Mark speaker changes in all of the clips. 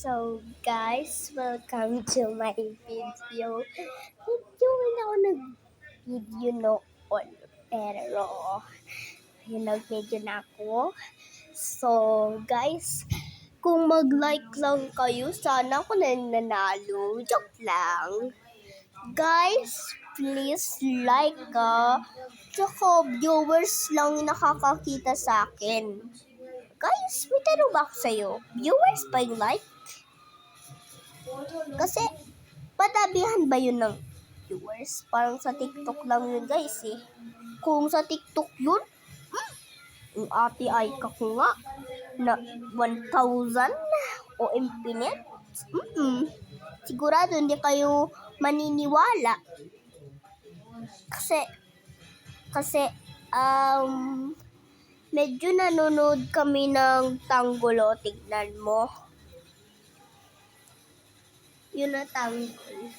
Speaker 1: So guys, welcome to my video. Medyo wala ako nag-video noon, pero yun nag-video na ako. So guys, kung mag-like lang kayo, sana ako nanalo. Joke lang. Guys, please like tsaka viewers lang nakakakita sa akin. Guys, may tanong ba ako sa'yo? Viewers ba yung like? Kasi, patabihan ba yun ng viewers? Parang sa TikTok lang yun, guys, eh. Kung sa TikTok yun, yung ate ay ko nga, na 1,000 o infinite, sigurado hindi kayo maniniwala. Kasi, medyo nanonood kami ng Tanggulo. Tignan mo. Yun na Tanggol.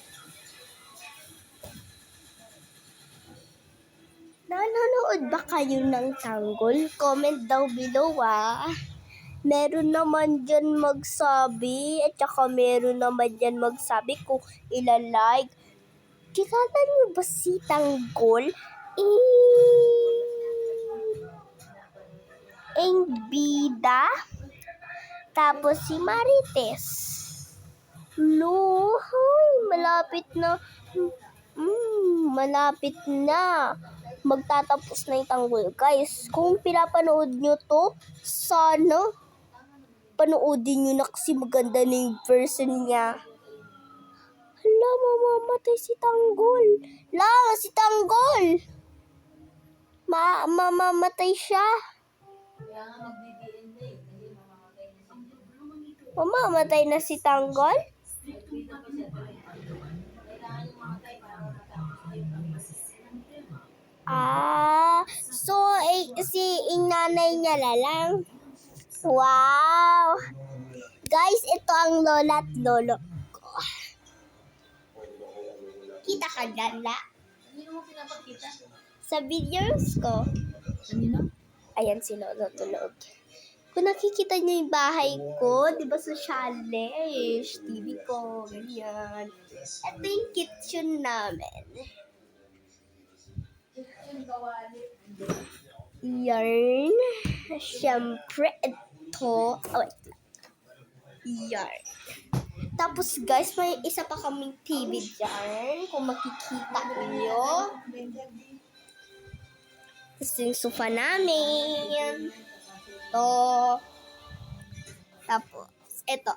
Speaker 1: Nanonood ba kayo ng Tanggol? Comment daw below, Meron naman dyan magsabi, at saka meron naman dyan magsabi kung ilalike. Kilala niyo ba si Tanggol? Bida. Tapos si Marites. Luhay, malapit na. Malapit na. Magtatapos na yung Tanggol. Guys, kung pinapanood nyo to, sana panoodin nyo na kasi maganda na yung version niya. Hala, mamamatay si Tanggol. Si Tanggol! Mamamatay siya. Mamamatay na si Tanggol? So, si nanay niya lang. Wow! Guys, ito ang lola at lolo ko. Kita ka ganda?
Speaker 2: Ano mo pinapakita?
Speaker 1: Sa videos ko.
Speaker 2: Kanino?
Speaker 1: Ayan si lolo tulog. Kung nakikita niyo yung bahay ko, di ba sa challenge, TV ko, ganyan. Ito yung kitchen namin. Yarn. Siyempre, ito. Wait lang. Yarn. Tapos guys, may isa pa kaming TV dyan. Kung makikita niyo. Tapos yung sofa namin. Ito. Tapos, ito.